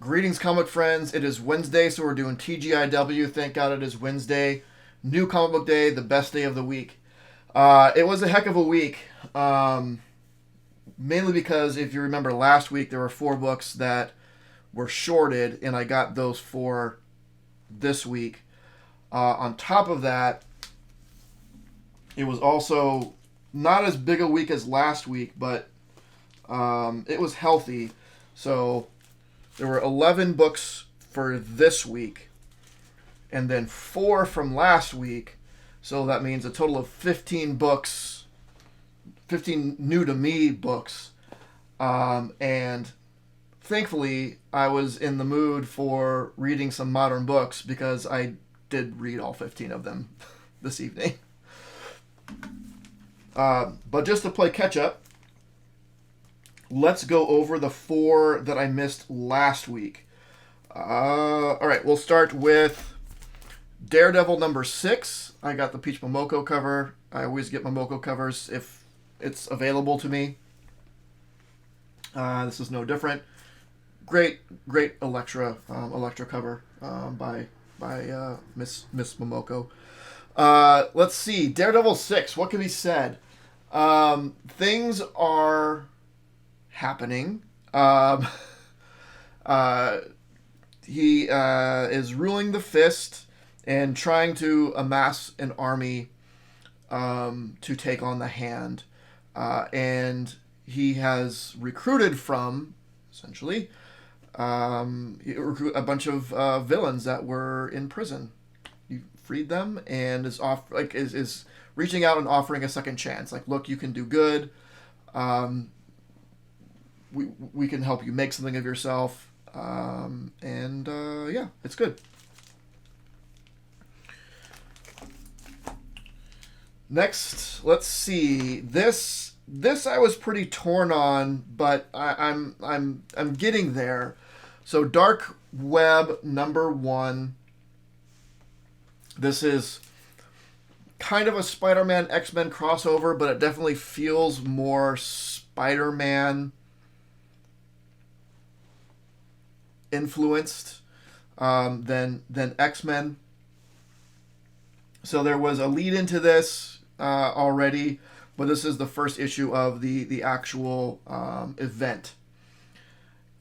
Greetings, comic friends. It is Wednesday, so we're doing TGIW. Thank God it is Wednesday. New comic book day, the best day of the week. It was a heck of a week. Mainly because if you remember last week, there were 4 books that were shorted, and I got those 4 this week. On top of that, it was also not as big a week as last week, but it was healthy. So there were 11 books for this week, and then 4 from last week. So that means a total of 15 books, 15 new to me books. And thankfully, I was in the mood for reading some modern books because I did read all 15 of them this evening. But just to play catch up, let's go over the 4 that I missed last week. All right, we'll start with Daredevil number 6. I got the Peach Momoko cover. I always get Momoko covers if it's available to me. This is no different. Great Elektra cover by Miss Momoko. Let's see, Daredevil 6. What can be said? Things are happening. He is ruling the Fist and trying to amass an army to take on the Hand. And he has recruited from, essentially, a bunch of villains that were in prison. He freed them and is reaching out and offering a second chance. Like, look, you can do good. We can help you make something of yourself. Yeah, it's good. Next, let's see. This I was pretty torn on, but I'm getting there. So Dark Web number 1. This is kind of a Spider-Man X-Men crossover, but it definitely feels more Spider-Man influenced than X-Men. So there was a lead into this already, but this is the first issue of the actual event.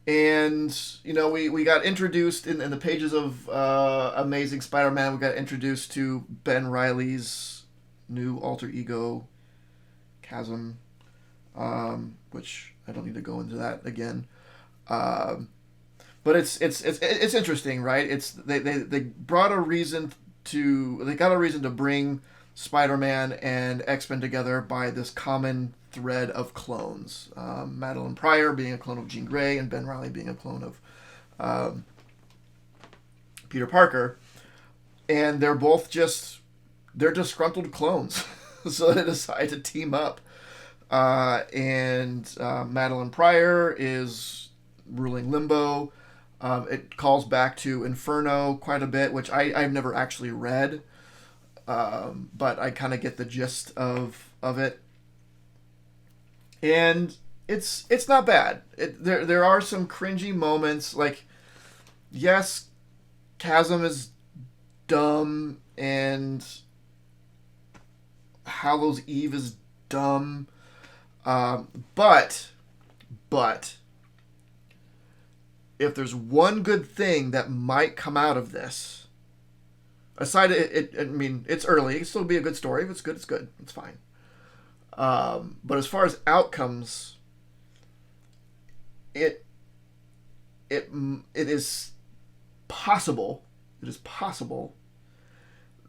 And, you know, we got introduced in the pages of Amazing Spider-Man, we got introduced to Ben Reilly's new alter ego, Chasm, which I don't need to go into that again. But it's interesting, right? They got a reason to bring Spider-Man and X-Men together by this common thread of clones. Madeline Pryor being a clone of Jean Grey and Ben Reilly being a clone of Peter Parker. And they're both they're disgruntled clones. So they decide to team up. And Madeline Pryor is ruling Limbo. It calls back to Inferno quite a bit, which I've never actually read. But I kind of get the gist of it. And it's not bad. There are some cringy moments. Like, yes, Chasm is dumb, and Hallows Eve is dumb. But if there's one good thing that might come out of this, aside I mean, it's early. It can still be a good story. If it's good, it's good. It's fine. But as far as outcomes, it is possible. It is possible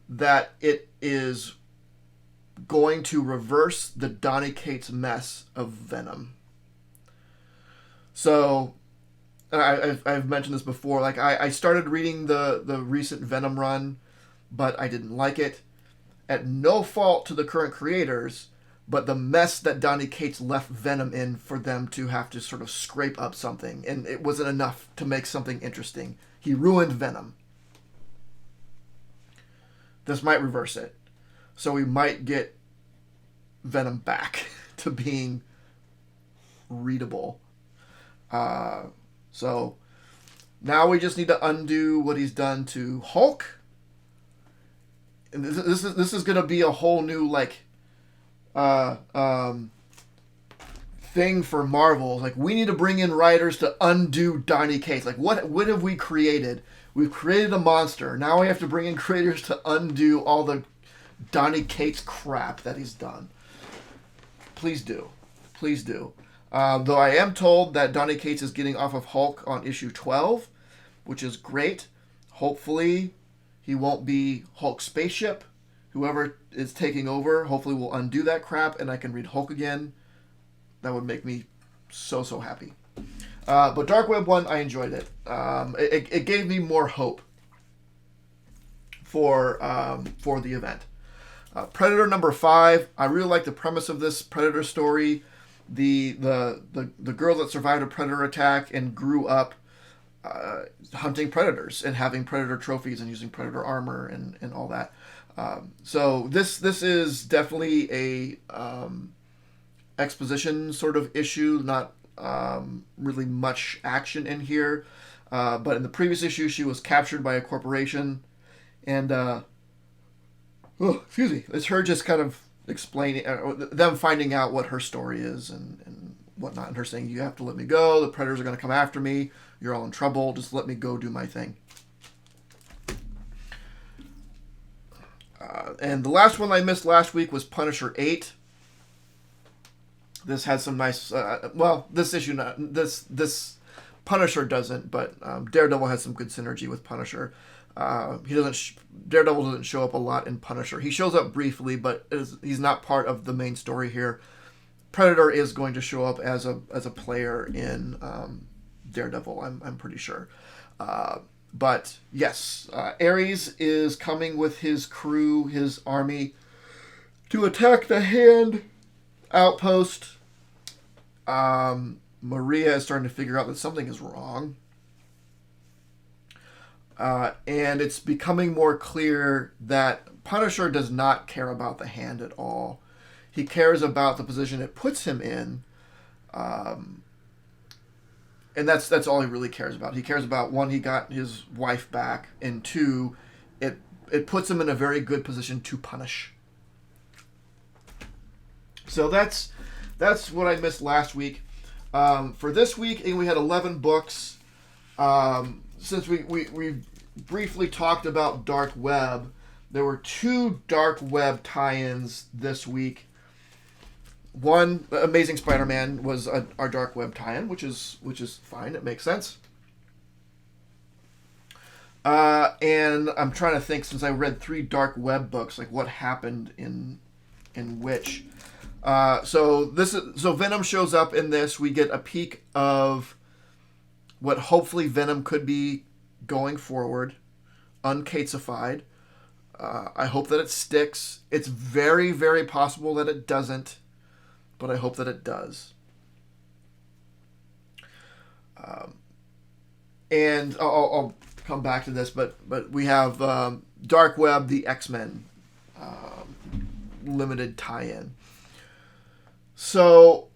that it is going to reverse the Donny Cates mess of Venom. So, I've mentioned this before. Like, I started reading the recent Venom run, but I didn't like it. At no fault to the current creators, but the mess that Donny Cates left Venom in for them to have to sort of scrape up something, and it wasn't enough to make something interesting. He ruined Venom. This might reverse it. So we might get Venom back to being readable. So Now we just need to undo what he's done to Hulk. And this is going to be a whole new like uh, um, thing for Marvel. Like, we need to bring in writers to undo Donny Cates. Like, what have we created? We've created a monster. Now we have to bring in creators to undo all the Donny Cates crap that he's done. Please do. Please do. Though I am told that Donny Cates is getting off of Hulk on issue 12, which is great. Hopefully he won't be Hulk spaceship. Whoever is taking over, hopefully will undo that crap and I can read Hulk again. That would make me so happy. But Dark Web 1, I enjoyed it. It gave me more hope for the event. Predator number 5. I really like the premise of this Predator story. The girl that survived a Predator attack and grew up hunting predators and having Predator trophies and using Predator armor and all that. So this is definitely a exposition sort of issue, not really much action in here. But in the previous issue, she was captured by a corporation, and excuse me, it's her just kind of explaining, them finding out what her story is and whatnot, and her saying, "You have to let me go. The predators are going to come after me. You're all in trouble. Just let me go do my thing." And the last one I missed last week was Punisher 8. This has some nice, this issue, this Punisher doesn't, but Daredevil has some good synergy with Punisher. Daredevil doesn't show up a lot in Punisher. He shows up briefly, but he's not part of the main story here. Predator is going to show up as a player in Daredevil, I'm pretty sure. But yes, Ares is coming with his crew, his army, to attack the Hand outpost. Maria is starting to figure out that something is wrong. And it's becoming more clear that Punisher does not care about the Hand at all. He cares about the position it puts him in. And that's all he really cares about. He cares about, one, he got his wife back, and two, it puts him in a very good position to punish. So that's what I missed last week. For this week, we had 11 books. Since we briefly talked about Dark Web, there were 2 Dark Web tie-ins this week. One, Amazing Spider-Man, was our Dark Web tie-in, which is fine. It makes sense. And I'm trying to think, since I read 3 Dark Web books, like what happened in which. So Venom shows up in this. We get a peek of what hopefully Venom could be going forward, uncatesified. I hope that it sticks. It's very, very possible that it doesn't, but I hope that it does. And I'll come back to this, but we have Dark Web, the X-Men limited tie-in. So,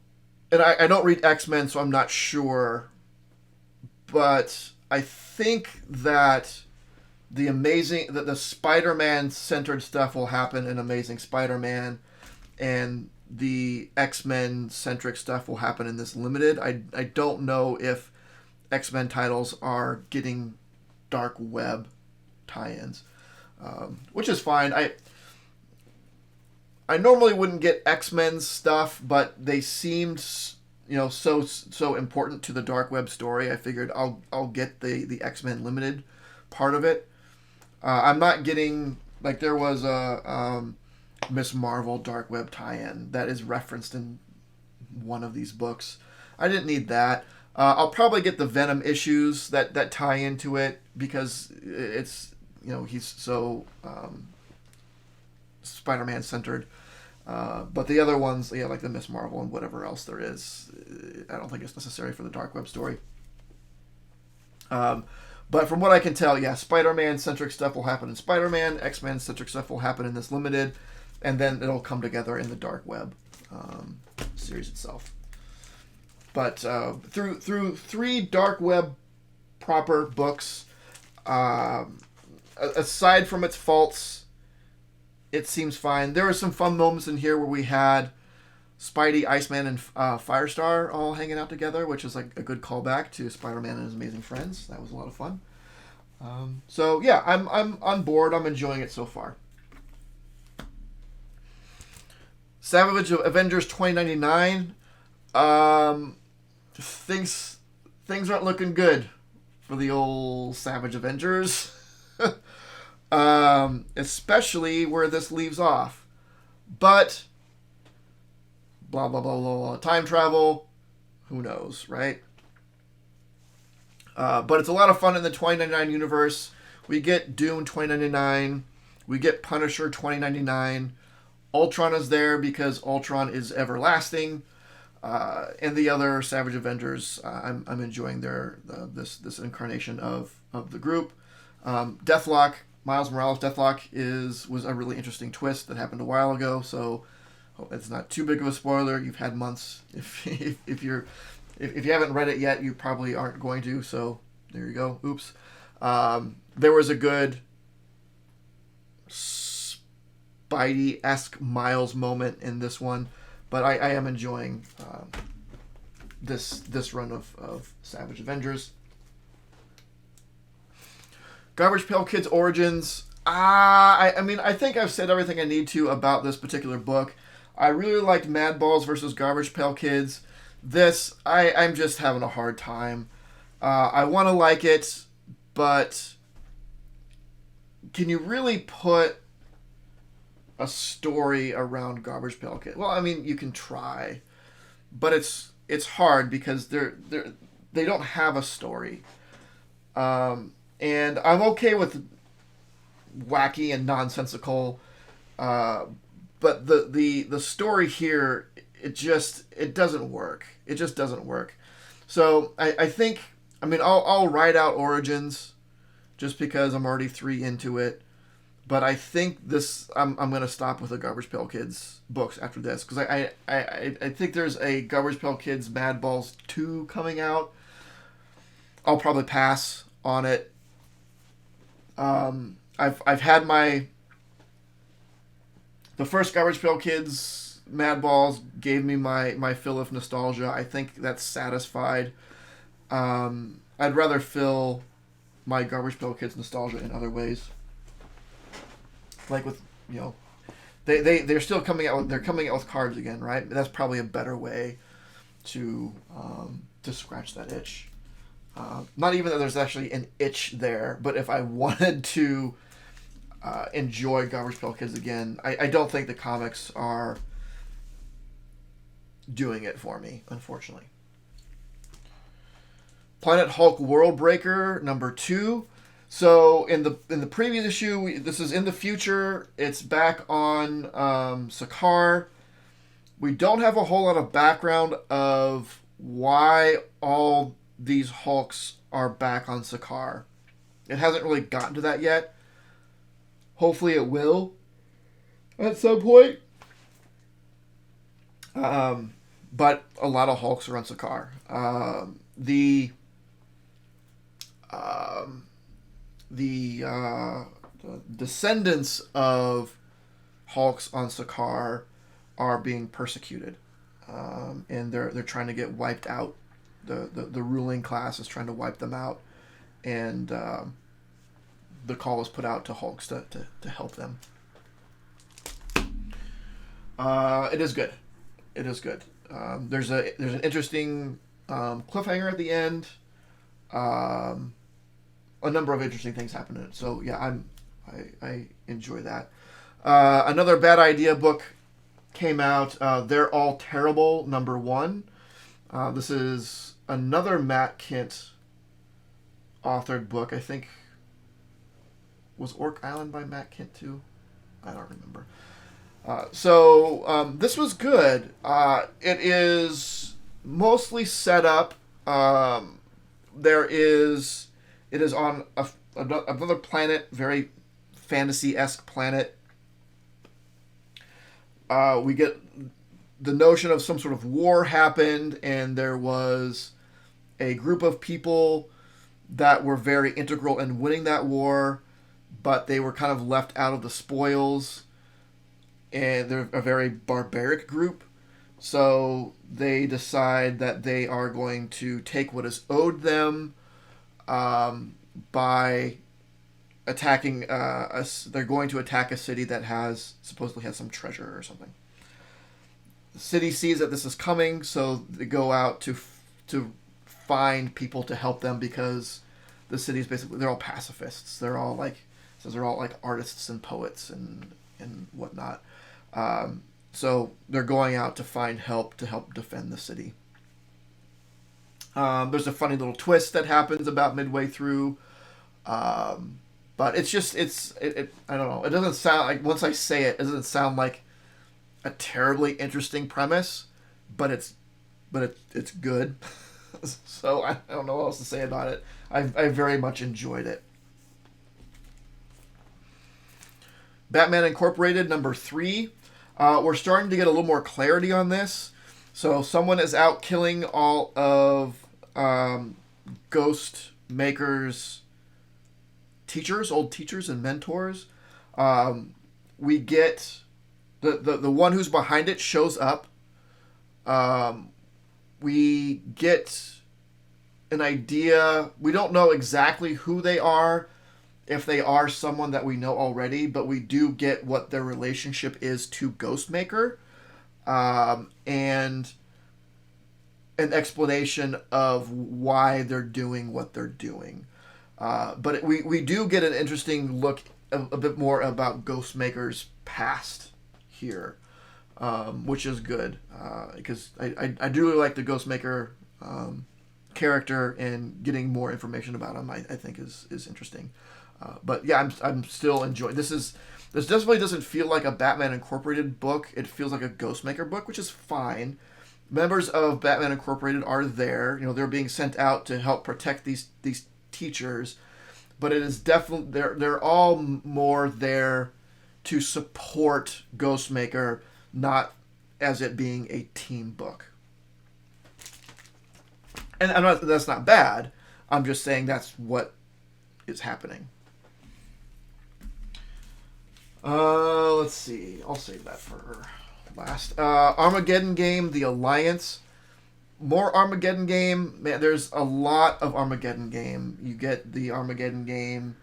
and I don't read X-Men, so I'm not sure, but I think that the Spider-Man centered stuff will happen in Amazing Spider-Man, and the X-Men centric stuff will happen in this limited. I don't know if X-Men titles are getting Dark Web tie-ins, which is fine. I normally wouldn't get X-Men stuff, but they seemed, so important to the Dark Web story. I figured I'll get the X-Men limited part of it. I'm not getting, like, there was a Miss Marvel Dark Web tie-in that is referenced in one of these books. I didn't need that. I'll probably get the Venom issues that tie into it, because it's, he's so Spider-Man centered. But the other ones, like the Miss Marvel and whatever else there is, I don't think it's necessary for the Dark Web story. But from what I can tell, Spider-Man centric stuff will happen in Spider-Man, X-Men centric stuff will happen in this limited, and then it'll come together in the Dark Web series itself. But through 3 Dark Web proper books. Aside from its faults, it seems fine. There were some fun moments in here where we had Spidey, Iceman, and Firestar all hanging out together, which is like a good callback to Spider-Man and His Amazing Friends. That was a lot of fun. So yeah, I'm on board. I'm enjoying it so far. Savage Avengers 2099. Things aren't looking good for the old Savage Avengers. Especially where this leaves off. But blah blah blah blah blah. Time travel, who knows, right? But it's a lot of fun in the 2099 universe. We get Doom 2099. We get Punisher 2099. Ultron is there because Ultron is everlasting. And the other Savage Avengers, I'm enjoying this incarnation of the group. Deathlock, Miles Morales' Deathlock was a really interesting twist that happened a while ago. So hope it's not too big of a spoiler. You've had months. If you haven't read it yet, you probably aren't going to. So there you go. Oops. There was a good Spidey-esque Miles moment in this one, but I am enjoying this run of Savage Avengers. Garbage Pail Kids Origins. I mean, I think I've said everything I need to about this particular book. I really liked Madballs versus Garbage Pail Kids. This, I'm just having a hard time. I want to like it, but can you really put a story around Garbage Pail Kids? Well, I mean, you can try, but it's hard because they don't have a story. And I'm okay with wacky and nonsensical, but the story here, it doesn't work. It just doesn't work. So I think, I mean, I'll write out Origins just because I'm already 3 into it. But I think I'm going to stop with the Garbage Pail Kids books after this. Because I think there's a Garbage Pail Kids Madballs 2 coming out. I'll probably pass on it. I've had the first Garbage Pail Kids Madballs gave me my fill of nostalgia. I think that's satisfied. I'd rather fill my Garbage Pail Kids nostalgia in other ways. Like with, they're still coming out with cards again, right? That's probably a better way to scratch that itch. Not even that there's actually an itch there, but if I wanted to enjoy Garbage Pail Kids again, I don't think the comics are doing it for me, unfortunately. Planet Hulk World Breaker #2. So in the previous issue, this is in the future. It's back on Sakaar. We don't have a whole lot of background of why all these Hulks are back on Sakaar. It hasn't really gotten to that yet. Hopefully it will at some point. But a lot of Hulks are on Sakaar. The descendants of Hulks on Sakaar are being persecuted, and they're trying to get wiped out. The ruling class is trying to wipe them out, and the call is put out to Hulks to help them. It is good. It is good. There's an interesting cliffhanger at the end. A number of interesting things happen in it. So yeah, I enjoy that. Another Bad Idea book came out. They're All Terrible #1. This is another Matt Kindt authored book. I think was Orc Island by Matt Kindt too. I don't remember. So this was good. It is mostly set up. It is on another planet, very fantasy-esque planet. We get the notion of some sort of war happened, and there was a group of people that were very integral in winning that war, but they were kind of left out of the spoils, and they're a very barbaric group. So they decide that they are going to take what is owed them by attacking us. They're going to attack a city that supposedly has some treasure or something. The city sees that this is coming, so they go out to find people to help them, because the city's basically, they're all pacifists. They're all like artists and poets and whatnot. So they're going out to find help to help defend the city. There's a funny little twist that happens about midway through. But it's just, I don't know. It doesn't sound like, once I say it, it doesn't sound like a terribly interesting premise, but it's good. So I don't know what else to say about it. I very much enjoyed it. Batman Incorporated #3. We're starting to get a little more clarity on this. So someone is out killing all of Ghost Maker's old teachers and mentors. We get the one who's behind it shows up. We get an idea. We don't know exactly who they are, if they are someone that we know already, but we do get what their relationship is to Ghostmaker, and an explanation of why they're doing what they're doing. But we do get an interesting look, a bit more about Ghostmaker's past here, which is good, because I do really like the Ghostmaker character, and getting more information about him I think is interesting. But yeah, I'm still enjoying this. This definitely doesn't feel like a Batman Incorporated book. It feels like a Ghostmaker book, which is fine. Members of Batman Incorporated are there. They're being sent out to help protect these teachers, but it is definitely, they're all more there to support Ghostmaker, not as it being a team book. And that's not bad. I'm just saying that's what is happening. Let's see. I'll save that for last. Armageddon Game, The Alliance. More Armageddon Game. Man, there's a lot of Armageddon Game. You get the Armageddon Game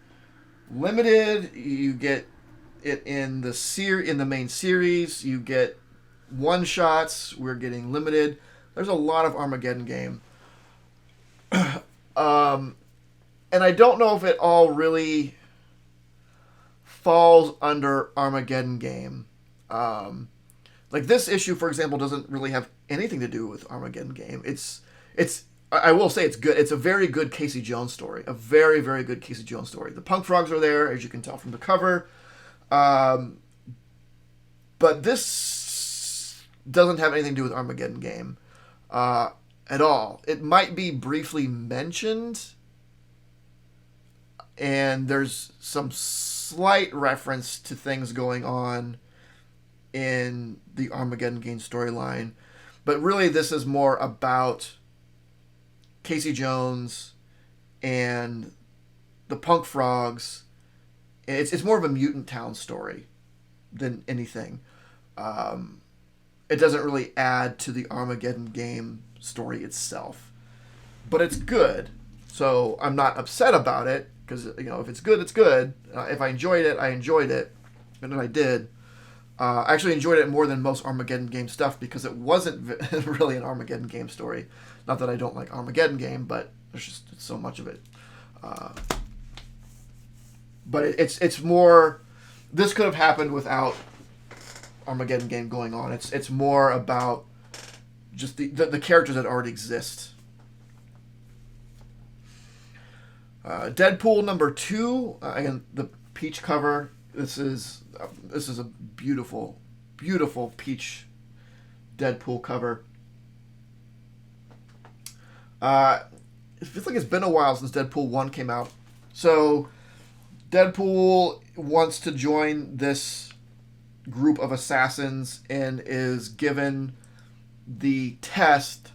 Limited. You get it in the main series. You get one shots. We're getting limited. There's a lot of Armageddon Game. And I don't know if it all really falls under Armageddon Game. Like this issue, for example, doesn't really have anything to do with Armageddon Game. I will say it's good. It's a very good Casey Jones story. A very, very good Casey Jones story. The Punk Frogs are there, as you can tell from the cover. But this doesn't have anything to do with Armageddon Game at all. It might be briefly mentioned, and there's some slight reference to things going on in the Armageddon Game storyline. But really, this is more about Casey Jones and the Punk Frogs. It's more of a Mutant Town story than anything. It doesn't really add to the Armageddon Game story itself. But it's good. So I'm not upset about it, because if it's good, it's good. If I enjoyed it, I enjoyed it. And then I did. I actually enjoyed it more than most Armageddon Game stuff, because it wasn't really an Armageddon Game story. Not that I don't like Armageddon Game, but there's just so much of it. But it's more... This could have happened without Armageddon Game going on. It's more about just the characters that already exist. Deadpool #2. Again, the peach cover. This is a beautiful, beautiful peach Deadpool cover. It feels like it's been a while since Deadpool 1 came out. So Deadpool wants to join this group of assassins and is given the test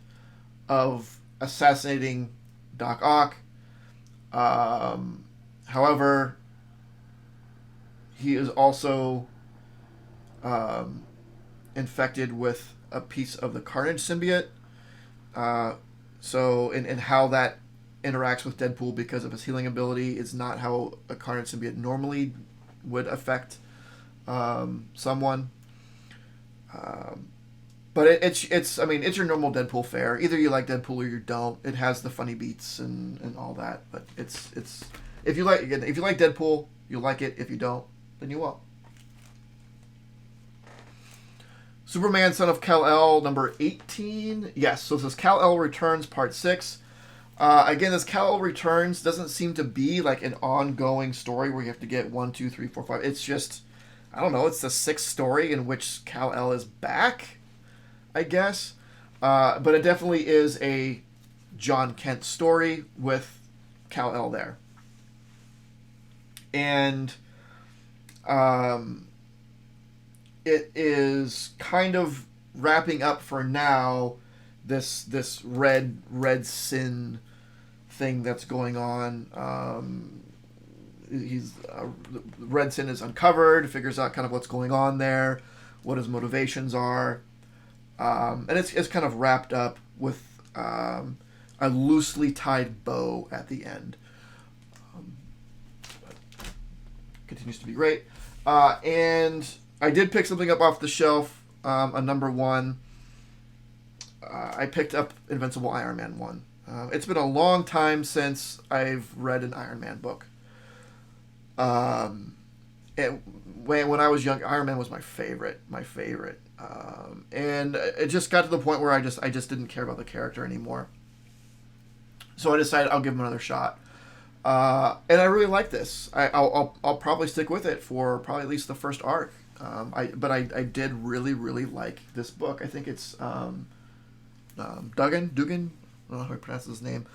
of assassinating Doc Ock. However, he is also infected with a piece of the Carnage symbiote. And how that interacts with Deadpool because of his healing ability is not how a Carnage symbiote normally would affect someone. But it's your normal Deadpool fare. Either you like Deadpool or you don't. It has the funny beats and all that. But it's if you like Deadpool, you'll like it. If you don't, then you won't. Superman, Son of Kal-El, number 18. Yes, so this is Kal-El Returns, part 6. Again, this Kal-El Returns doesn't seem to be like an ongoing story where you have to get 1, 2, 3, 4, 5. It's just, I don't know, it's the 6th story in which Kal-El is back, I guess. But it definitely is a John Kent story with Kal-El there. And it is kind of wrapping up for now this red sin thing that's going on. Red Sin is uncovered, figures out kind of what's going on there, what his motivations are, and it's kind of wrapped up with a loosely tied bow at the end. Continues to be great, and I did pick something up off the shelf, a number 1. I picked up Invincible Iron Man 1. It's been a long time since I've read an Iron Man book. When I was young, Iron Man was my favorite. And it just got to the point where I just didn't care about the character anymore. So I decided I'll give him another shot. And I really like this. I'll probably stick with it for probably at least the first arc. I did really, really like this book. I think it's Dugan, I don't know how he pronounces his name,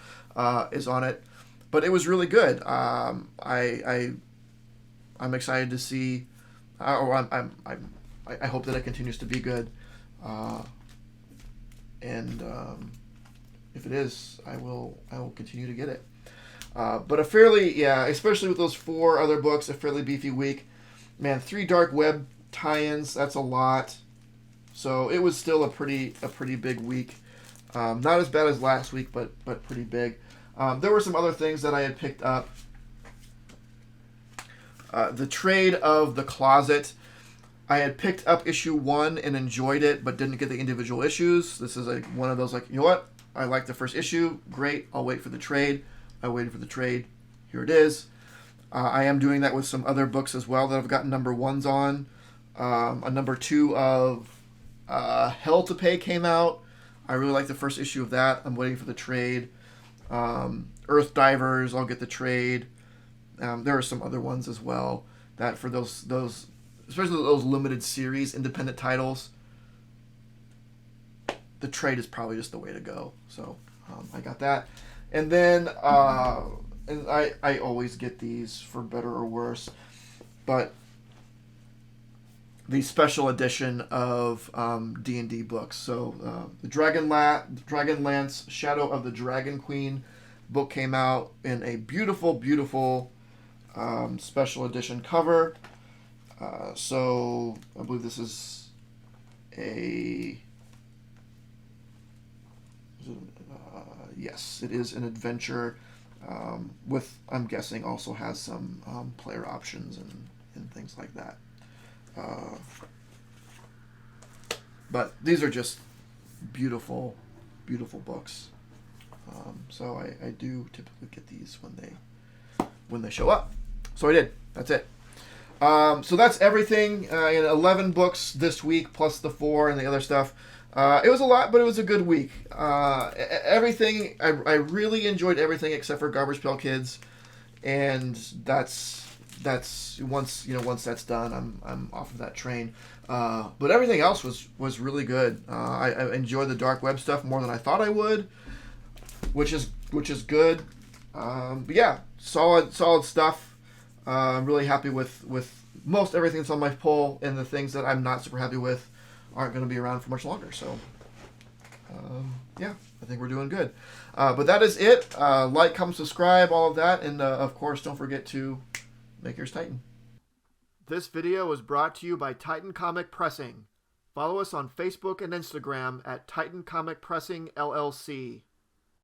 is on it. But it was really good. I'm excited to see, I hope that it continues to be good. If it is, I will continue to get it. But especially with those 4 other books, a fairly beefy week. Man, 3 Dark Web tie-ins, that's a lot. So it was still a pretty big week. Not as bad as last week, but pretty big. There were some other things that I had picked up. The Trade of the Closet. I had picked up issue 1 and enjoyed it, but didn't get the individual issues. This is one of those, you know what? I like the first issue. Great. I'll wait for the trade. I waited for the trade. Here it is. I am doing that with some other books as well that I've gotten number 1s on. A number 2 of Hell to Pay came out. I really like the first issue of that. I'm waiting for the trade. Earth Divers, I'll get the trade. There are some other ones as well that for those especially those limited series independent titles, the trade is probably just the way to go. So I got that. And then and I always get these for better or worse, but the special edition of D&D books. So the Dragonlance Shadow of the Dragon Queen book came out in a beautiful, beautiful special edition cover. So I believe this is yes, it is an adventure with, I'm guessing, also has some player options and things like that. But these are just beautiful, beautiful books. So I do typically get these when they show up. So I did. That's it. So that's everything. 11 books this week plus the 4 and the other stuff. It was a lot, but it was a good week. Everything I really enjoyed everything except for Garbage Pail Kids, and that's once that's done, I'm off of that train. But everything else was really good. I enjoyed the Dark Web stuff more than I thought I would, which is good. But yeah, solid stuff. I'm really happy with most everything that's on my pull, and the things that I'm not super happy with aren't going to be around for much longer. So Yeah, I think we're doing good. But that is it. Like, comment, subscribe, all of that. And, of course, don't forget to make yours Titan. This video was brought to you by Titan Comic Pressing. Follow us on Facebook and Instagram at Titan Comic Pressing LLC.